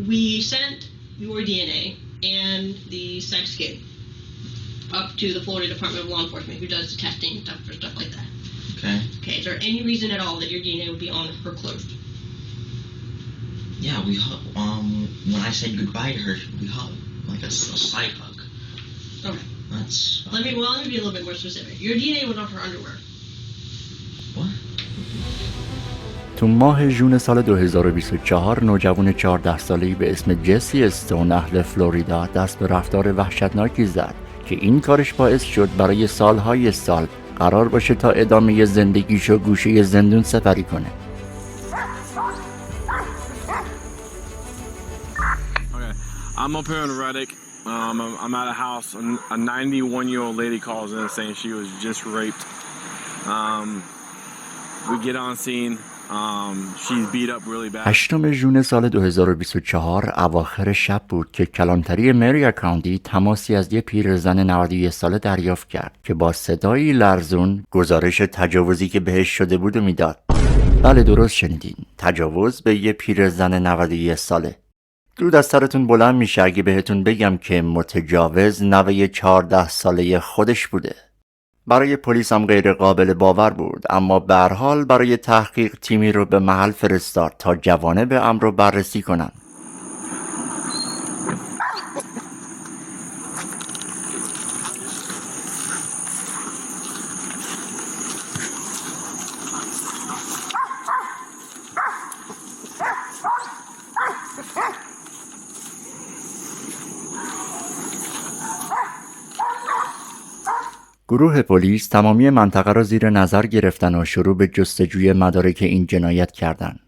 we sent your DNA and the sex kit up to the Florida Department of Law Enforcement, who does the testing and stuff for stuff like that. Okay. Okay, is there any reason at all that your DNA would be on her clothes? Yeah, we when I said goodbye to her, we hugged, like a side hug. Okay. That's... Let me be a little bit more specific. Your DNA was on her underwear. What? تو ماه ژوئن سال 2024 نوجوان 14 ساله‌ای به اسم جسی استون اهل فلوریدا دست به رفتار وحشتناکی زد که این کارش باعث شد برای سالهای سال قرار باشه تا ادامه زندگیشو گوشه زندون سپری کنه. Okay. I'm up here in Reddick. I'm at a house. A 91-year-old lady calls in saying she was just raped. We get on scene. She's beat up really bad. 8 ژوئن سال 2024 اواخر شب بود که کلانتری مریا کانتی تماسی از یه پیرزن 91 ساله دریافت کرد که با صدایی لرزون گزارش تجاوزی که بهش شده بود و میداد. بله درست شنیدین، تجاوز به یه پیرزن 91 ساله. دود از سرتون بلند میشه اگه بهتون بگم که متجاوز نوه 14 ساله خودش بوده. برای پلیس هم غیر قابل باور بود، اما به هر حال برای تحقیق تیمی رو به محل فرستاد تا جوانب امر رو بررسی کنن. گروه پلیس تمامی منطقه را زیر نظر گرفتن و شروع به جستجوی مدارک این جنایت کردند.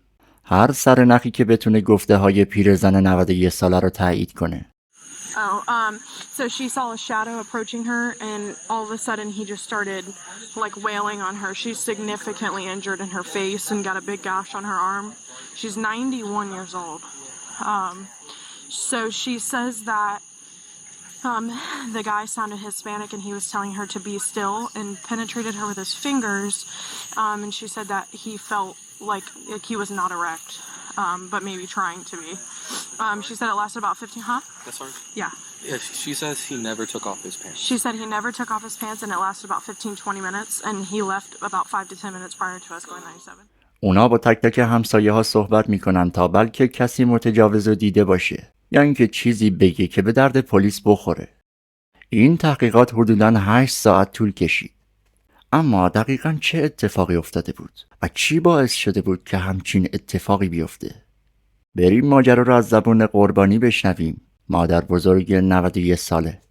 هر سرنخی که بتونه گفته های پیرزن 91 ساله رو تایید کنه. So she saw a shadow approaching her and all of a sudden he just started like wailing on her. She's significantly injured in her face and got a big gash on her arm. She's 91 years old. So she says that the guy sounded Hispanic and he was telling her to be still and penetrated her with his fingers. And she said that he felt like he was not erect, but maybe trying to be. She said it lasted about 15, huh? That's right. Yeah. Yeah, she says he never took off his pants. She said he never took off his pants and it lasted about 15-20 minutes and he left about 5 to 10 minutes prior to us going 97. اونا با تک تک همسایه ها صحبت میکنن تا بلکه کسی متجاوز رو دیده باشه یا اینکه چیزی بگه که به درد پلیس بخوره. این تحقیقات حدوداً 8 ساعت طول کشید. اما دقیقاً چه اتفاقی افتاده بود و چی باعث شده بود که همچین اتفاقی بیفته؟ بریم ماجرا رو از زبون قربانی بشنویم. مادر بزرگ 91 ساله.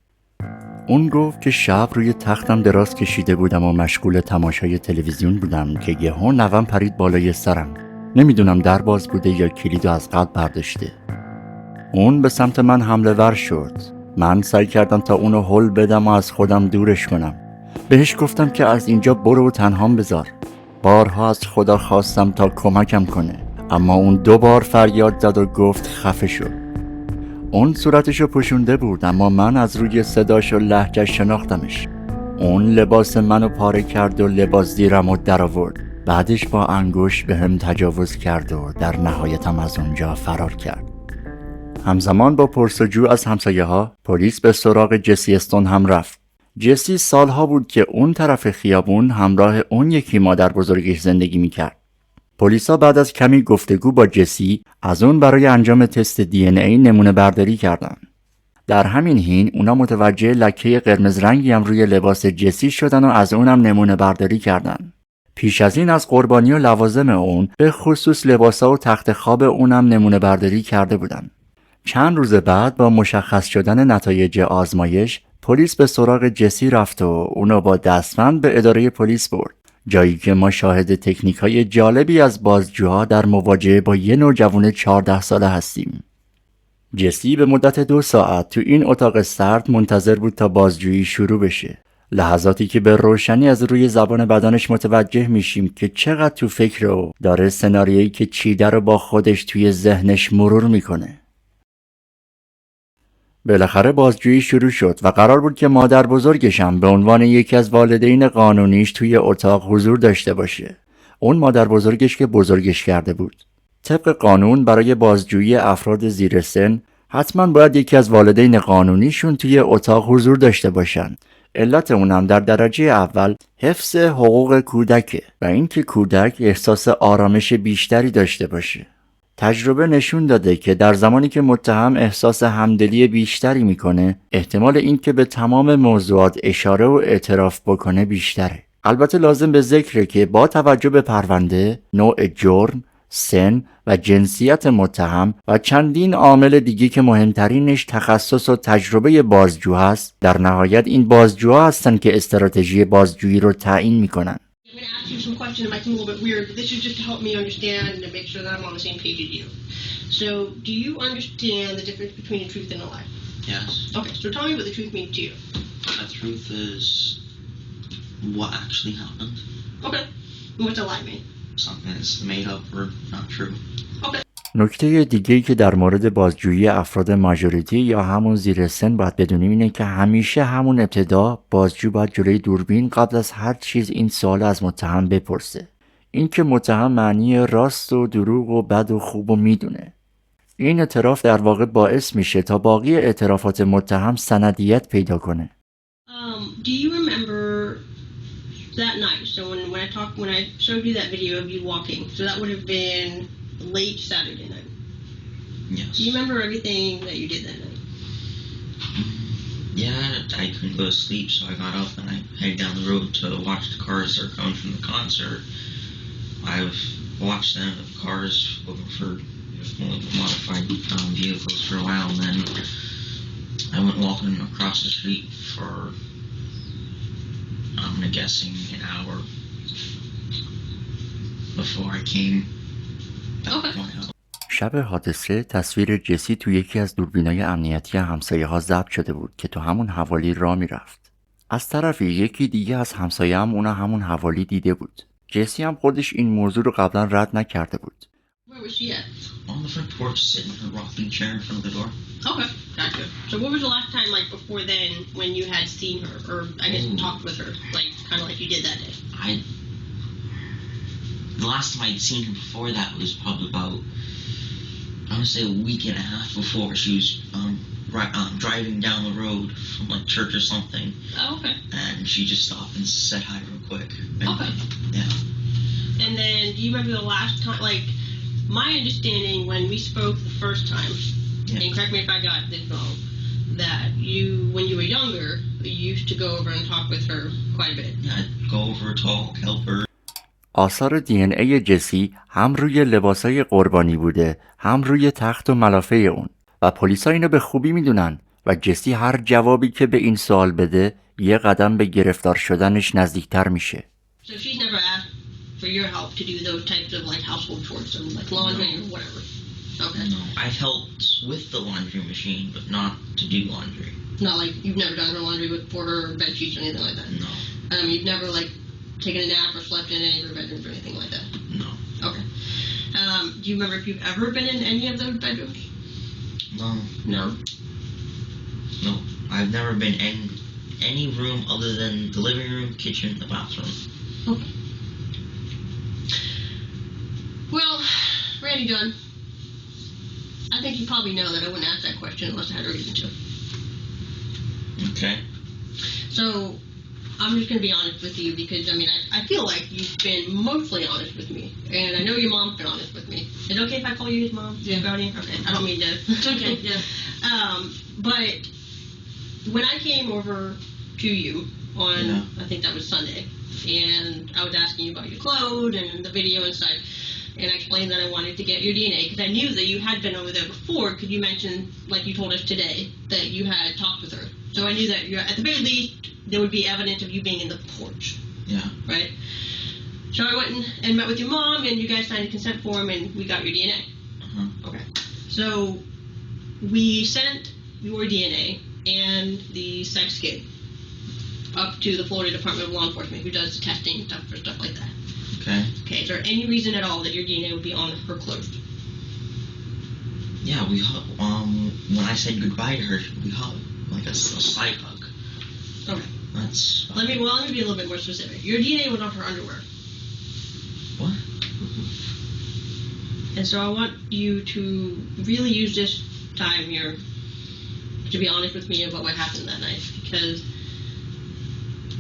اون گفت که شب روی تختم دراز کشیده بودم و مشغول تماشای تلویزیون بودم که یهو نوام پرید بالای سرم. نمیدونم در باز بوده یا کلیدو از قلب برداشته. اون به سمت من حمله ور شد. من سعی کردم تا اونو هل بدم و از خودم دورش کنم. بهش گفتم که از اینجا برو و تنهام بذار. بارها از خدا خواستم تا کمکم کنه، اما اون 2 بار فریاد زد و گفت خفه شو. اون صورتشو پوشونده بود، اما من از روی صداش و لهجه‌اش شناختمش. اون لباس منو پاره کرد و لباس زیرمو در آورد. بعدش با انگشت بهم تجاوز کرد و در نهایتم از اونجا فرار کرد. همزمان با پرسجو از همسایه ها، پلیس به سراغ جسی استون هم رفت. جسی سالها بود که اون طرف خیابون همراه اون یکی مادر بزرگش زندگی میکرد. پلیسا بعد از کمی گفتگو با جسی از اون برای انجام تست دی ان ای نمونه برداری کردن. در همین حین اونا متوجه لکه قرمز رنگی هم روی لباس جسی شدن و از اونم نمونه برداری کردن. پیش از این از قربانی و لوازم اون به خصوص لباسا و تخت خواب اونم نمونه برداری کرده بودن. چند روز بعد با مشخص شدن نتایج آزمایش، پلیس به سراغ جسی رفت و اونو با دستبند به اداره پلیس برد. جایی که ما شاهد تکنیک‌های جالبی از بازجوها در مواجهه با یه نوجوان 14 ساله هستیم. جسی به مدت 2 ساعت تو این اتاق سرد منتظر بود تا بازجویی شروع بشه. لحظاتی که به روشنی از روی زبان بدنش متوجه میشیم که چقدر تو فکر و داره سناریویی که چیده رو با خودش توی ذهنش مرور میکنه. بالاخره بازجویی شروع شد و قرار بود که مادر بزرگشم به عنوان یکی از والدین قانونیش توی اتاق حضور داشته باشه. اون مادر بزرگش که بزرگش کرده بود. طبق قانون برای بازجویی افراد زیر سن حتما باید یکی از والدین قانونیشون توی اتاق حضور داشته باشن. علت اونم در درجه اول حفظ حقوق کودکه و اینکه کودک احساس آرامش بیشتری داشته باشه. تجربه نشون داده که در زمانی که متهم احساس همدلی بیشتری میکنه، احتمال اینکه به تمام موضوعات اشاره و اعتراف بکنه بیشتره. البته لازم به ذکره که با توجه به پرونده، نوع جرم، سن و جنسیت متهم و چندین عامل دیگه که مهمترینش تخصص و تجربه بازجو هست، در نهایت این بازجوها هستن که استراتژی بازجویی رو تعیین میکنن. I'm going to ask you some questions that might seem a little bit weird, but this is just to help me understand and to make sure that I'm on the same page as you. So, do you understand the difference between a truth and a lie? Yes. Okay, so tell me what the truth means to you. The truth is what actually happened. Okay. And what's a lie mean? Something that's made up or not true. Okay. نکته دیگه‌ای که در مورد بازجویی افراد ماژوریتی یا همون زیر سن باید بدونیم اینه که همیشه همون ابتدا بازجو باید جلوی دوربین قبل از هر چیز این سوال از متهم بپرسه. این که متهم معنی راست و دروغ و بد و خوب و میدونه. این اعتراف در واقع باعث میشه تا باقی اعترافات متهم سندیت پیدا کنه. Do you remember that night? So when I showed you that video of you walking, so that would have been late Saturday night. Yes. Do you remember everything that you did that night? Yeah, I couldn't go to sleep, so I got up and I headed down the road to watch the cars that are coming from the concert. I've watched them, the cars looking for modified vehicles for a while, and then I went walking across the street for, I'm guessing, an hour before I came back to my house. شب حادثه تصویر جسی تو یکی از دوربینای امنیتی همسایه ها ضبط شده بود که تو همون حوالی راه میرفت. از طرفی یکی دیگه از همسایه هم اونو همون حوالی دیده بود. جسی هم خودش این موضوع رو قبلا رد نکرده بود. Where was she at? On the front porch, sitting in her rocking chair in front of the door. Okay, gotcha. So what was the last time, like, before then, when you had seen her, or I guess talked with her, like, kind of like you did that day? The last time I'd seen her before that was probably about, I want to say, a week and a half before. She was driving down the road from like church or something. Oh, okay. And she just stopped and said hi real quick. And, Okay. Yeah. And then, do you remember the last time, like, my understanding when we spoke the first time, Yeah. and correct me if I got this wrong, that you, when you were younger, you used to go over and talk with her quite a bit. Yeah, I'd go over, talk, help her. آثار دی ان ای جسی هم روی لباسای قربانی بوده، هم روی تخت و ملافه اون و پلیسا اینو به خوبی میدونن و جسی هر جوابی که به این سوال بده یه قدم به گرفتار شدنش نزدیکتر میشه. So she's never asked for your help to do those types of, like, household chores, so like laundry or whatever. Okay. No, I've helped with the laundry machine, but not to do laundry. Not like you've never done her laundry for her or bed sheets or anything like that. No, You've never, like, taken a nap or slept in any of her bedrooms or anything like that. no, Okay. Do you remember if you've ever been in any of those bedrooms? no, No. no. I've never been in any room other than the living room, kitchen, the bathroom. Okay. Well, Randy Dunn, I think you probably know that I wouldn't ask that question unless I had a reason to. Okay. So, I'm just going to be honest with you because, I mean, I feel like you've been mostly honest with me. And I know your mom's been honest with me. Is it okay if I call you his mom? Yeah. Guardian? Okay, I don't mean to. It's okay, yeah. But when I came over to you on, I think that was Sunday, and I was asking you about your clothes and the video and such, and I explained that I wanted to get your DNA because I knew that you had been over there before because you mentioned, like you told us today, that you had talked with her. So I knew that you're, at the very least, there would be evidence of you being in the porch, Yeah. right? So I went and met with your mom, and you guys signed a consent form, and we got your DNA. Uh-huh. Okay. So we sent your DNA and the sex kit up to the Florida Department of Law Enforcement, who does the testing and stuff for stuff like that. Okay. Okay. Is there any reason at all that your DNA would be on her clothes? Yeah, we when I said goodbye to her, we hugged, like a slight hug. Okay. That's Let me be a little bit more specific. Your DNA was on her underwear. What? And so I want you to really use this time here to be honest with me about what happened that night, because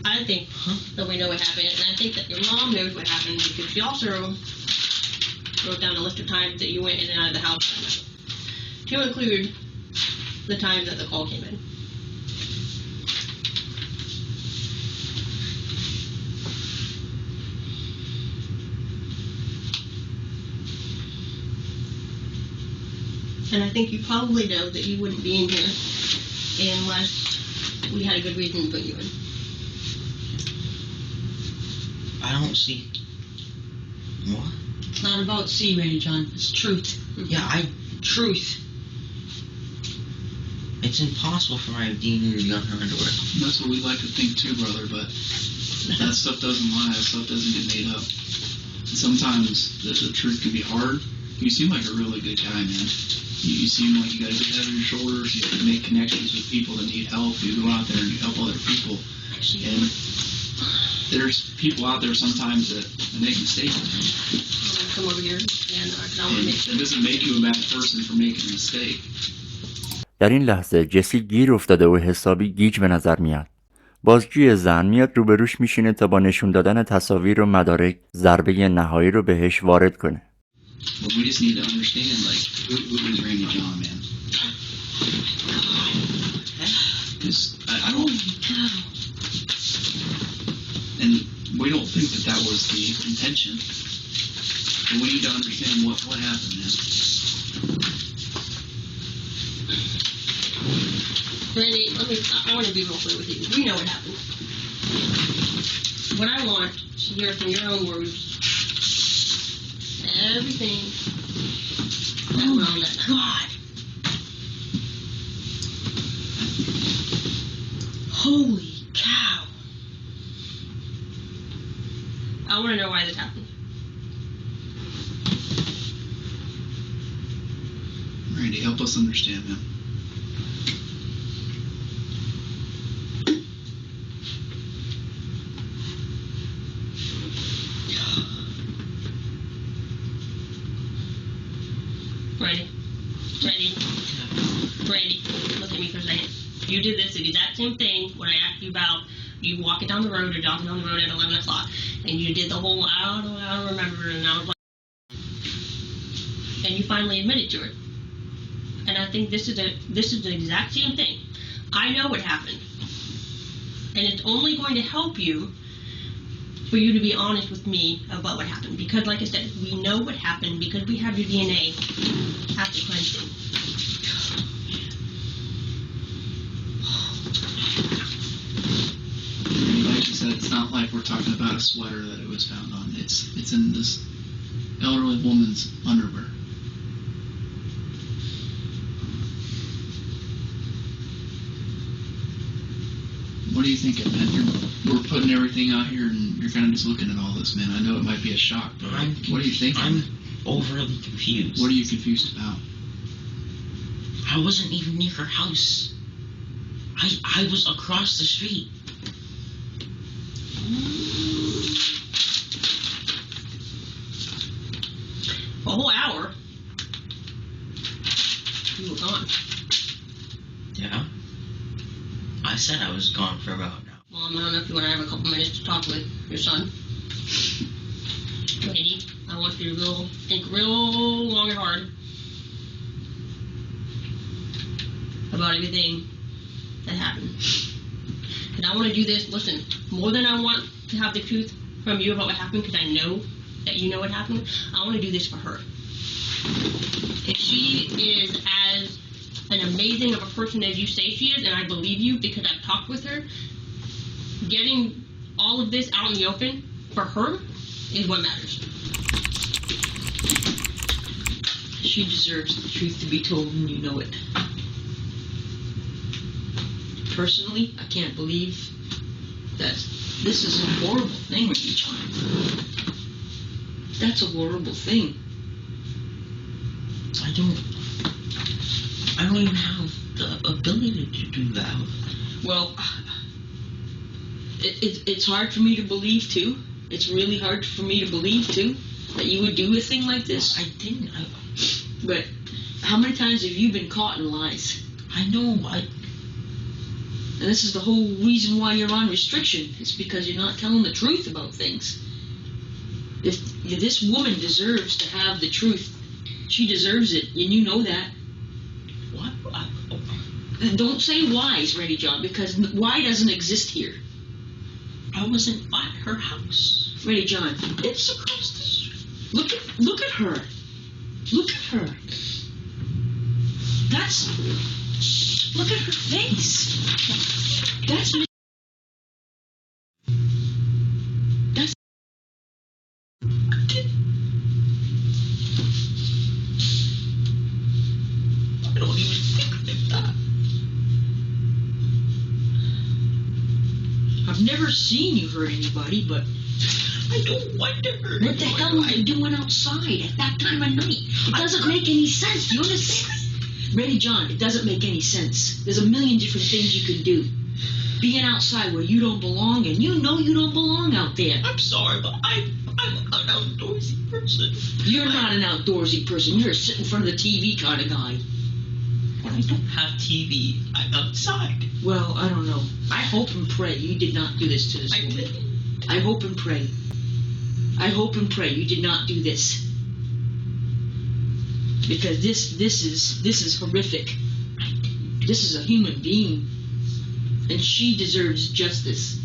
I think that we know what happened, and I think that your mom knows what happened, because she also wrote down a list of times that you went in and out of the house that night, to include the time that the call came in. And I think you probably know that you wouldn't be in here unless we had a good reason to put you in. I don't see. What? It's not about C-rated, John. It's truth. Yeah, truth. It's impossible for my DNA to be on her underwear. That's what we like to think too, brother, but that stuff doesn't lie. That stuff doesn't get made up. And sometimes the truth can be hard. You seem like a really good guy, man. You seem like you got a good head on your shoulders. You make connections with people that need help. You go out there and you help other people. And there's people out there sometimes that make mistakes. Come over here, and I want to make It doesn't make you a bad person for making a mistake. در این لحظه جسی گیر افتاده و حسابی گیج به نظر میاد. بازجوی زن میاد روبروش میشینه تا با نشون دادن تصاویر و مدارک ضربه نهایی رو بهش وارد کنه. But we just need to understand, like, who is Randy John, man? Because I don't... And we don't think that was the intention. But we need to understand what happened, man. Randy, I want to be real clear with you. We know what happened. What I want to hear from your own words, everything that went on that night. God. Holy cow. I want to know why this happened. Randy, help us understand, man. Randy, look at me for a second. You did this exact same thing when I asked you about you walking down the road or jogging down the road at 11 o'clock. And you did the whole, I don't remember, and I was like, and you finally admitted to it. And I think this is the exact same thing. I know what happened. And it's only going to help you for you to be honest with me about what happened. Because like I said, we know what happened because we have your DNA at the crime scene. Like you said, it's not like we're talking about a sweater that it was found on. It's in this elderly woman's underwear. What are you thinking, man? We're putting everything out here, and you're kind of just looking at all this, man. I know it might be a shock, but what are you thinking? I'm overly confused. What are you confused about? I wasn't even near her house. I was across the street. A whole hour. You were gone. Yeah. I said I was gone for about an hour. Mom, I don't know if you want to have a couple minutes to talk with your son. Lady, I want you to think real long and hard about everything that happened. And I want to do this, listen, more than I want to have the truth from you about what happened, because I know that you know what happened, I want to do this for her. If she is as an amazing of a person as you say she is, and I believe you because I've talked with her, getting all of this out in the open for her is what matters. She deserves the truth to be told, and you know it. Personally, I can't believe that this is a horrible thing, Randy John. That's a horrible thing. I don't even have the ability to do that. Well, it's hard for me to believe, too. It's really hard for me to believe, too. that you would do a thing like this? I didn't. But how many times have you been caught in lies? I know. And this is the whole reason why you're on restriction. It's because you're not telling the truth about things. If this woman deserves to have the truth, she deserves it, and you know that. What? Don't say whys, Randy John, because why doesn't exist here. I wasn't at her house. Randy John, It's across the street. look at her. Look at her. Look at her face. That's I don't even think like that. I've never seen you hurt anybody, but I don't want to hurt what the hell are you doing outside at that time of night? It doesn't make any sense. You understand? Randy John, it doesn't make any sense. There's a million different things you can do. Being outside where you don't belong, and you know you don't belong out there. I'm sorry, but I'm an outdoorsy person. You're not an outdoorsy person. You're a sit in front of the TV kind of guy. When I don't have TV, I'm outside. Well, I don't know. I hope and pray you did not do this to this I woman. didn't. I hope and pray. I hope and pray you did not do this. Because this is horrific. This is a human being. And she deserves justice.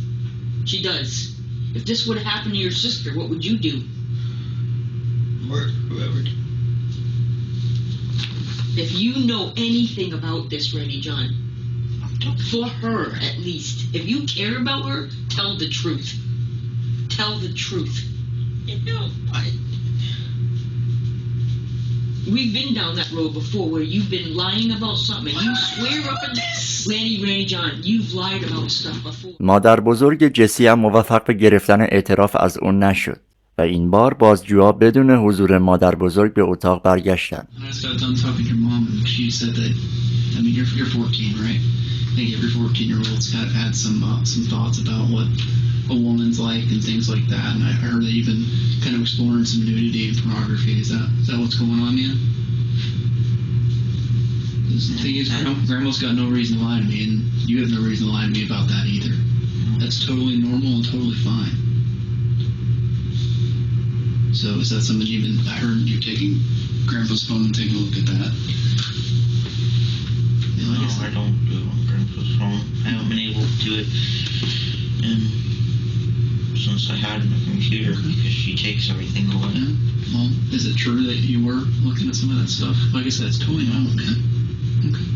She does. If this would have happened to your sister, what would you do? Murder whoever did. If you know anything about this, Randy John, for her at least, if you care about her, tell the truth. Tell the truth. You know, We've been down that road before where you've been lying about something and you swear up and Randy John, you've lied about stuff before. مادر بزرگ جسی هم موفق به گرفتن اعتراف از اون نشد و این بار بازجوها بدون حضور مادر بزرگ به اتاق برگشتند. I just got done talking to your mom, and she said that, I mean, you're 14, right? I think every 14-year-old's had some thoughts about what a woman's like and things like that. And I heard that you've been kind of exploring some nudity and pornography. Is that what's going on, man? The thing is, Grandma's got no reason to lie to me, and you have no reason to lie to me about that either. That's totally normal and totally fine. So is that something I heard you taking Grandpa's phone and taking a look at that? no, I don't do it on Grandpa's phone. I haven't been able to do it since I had my computer because she takes everything away. Yeah. Well, is it true that you were looking at some of that stuff? Like I said, it's totally normal, man. Okay.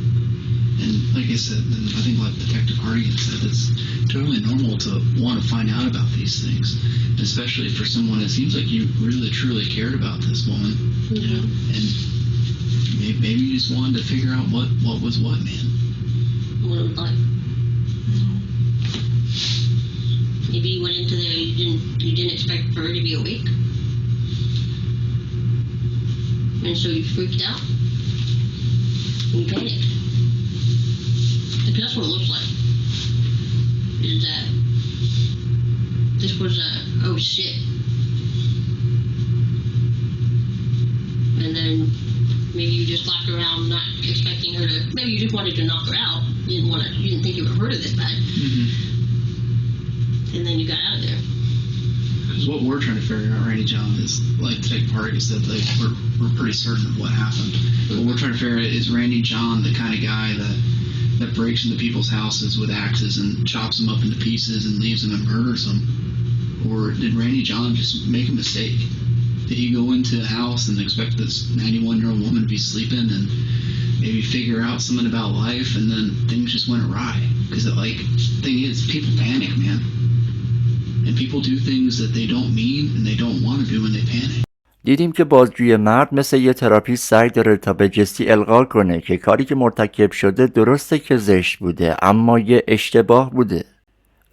And like I said, and I think like Detective Hardigan said, it's totally normal to want to find out about these things, especially for someone. It seems like you really truly cared about this woman, and maybe you just wanted to figure out what was what, man. What it was like. Maybe you went into there, you didn't expect for her to be awake. And so you freaked out. And you panicked. Because that's what it looks like. Is that this was oh shit. And then maybe you just laughed around not expecting her to, maybe you just wanted to knock her out. You didn't think it would hurt her this bad. Mm-hmm. And then you got out of there. Because what we're trying to figure out, Randy John, is like Detective Hardigan said, like we're pretty certain of what happened. What we're trying to figure out is Randy John the kind of guy that breaks into people's houses with axes and chops them up into pieces and leaves them and murders them? Or did Randy John just make a mistake? Did he go into a house and expect this 91-year-old woman to be sleeping and maybe figure out something about life, and then things just went awry? Because the thing is, people panic, man. And people do things that they don't mean and they don't want to do when they panic. دیدیم که بازجوی مرد مثل یه تراپیست سعی داره تا به جسی القا کنه که کاری که مرتکب شده درسته که زشت بوده، اما یه اشتباه بوده.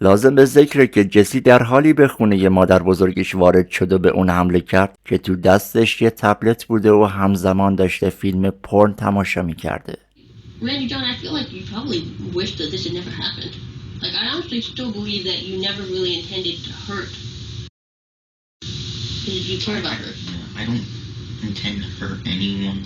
لازم به ذکره که جسی در حالی به خونه ی مادر بزرگش وارد شد و به اون حمله کرد که تو دستش یه تبلت بوده و همزمان داشته فیلم پورن تماشا میکرده. Randy John, I feel like you probably wish that this had never happened. Like, I honestly still believe that you never really intended to hurt. Because you cared about her. I don't intend to hurt anyone.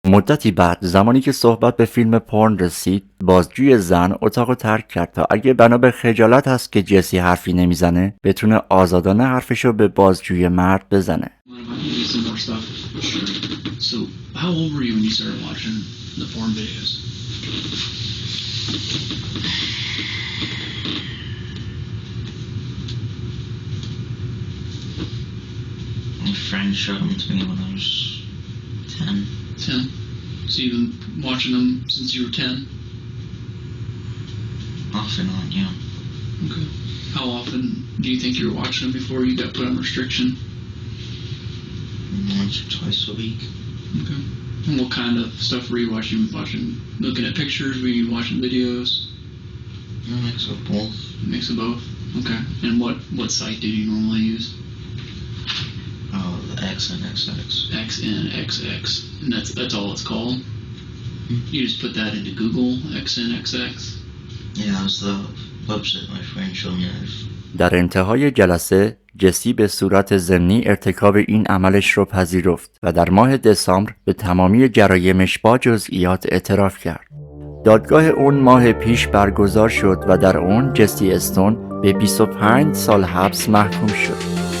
مدتی بعد زمانی که صحبت به فیلم پورن رسید، بازجوی زن اتاقو ترک کرد تا اگه بنا به خجالت هست که جسی حرفی نمیزنه بتونه آزادانه حرفشو به بازجوی مرد بزنه. Some more stuff. So, how old were you when you started watching the porn videos? My friend showed them to me when I was 10. 10. So you've been watching them since you were 10? Off and on, yeah. Okay. How often do you think you were watching them before you got put on restriction? Once or twice a week. Okay. And what kind of stuff were you watching? Looking at pictures? Were you watching videos? A mix of both. Mix of both. Okay. And what site did you normally use? Oh, the XNXX. XNXX. And that's all it's called? You just put that into Google, XNXX? Yeah, that was the website my friend showed me. در انتهای جلسه جسی به صورت ضمنی ارتکاب این عملش رو پذیرفت و در ماه دسامبر به تمامی جرایمش با جزئیات اعتراف کرد. دادگاه اون ماه پیش برگزار شد و در اون جسی استون به 25 سال حبس محکوم شد.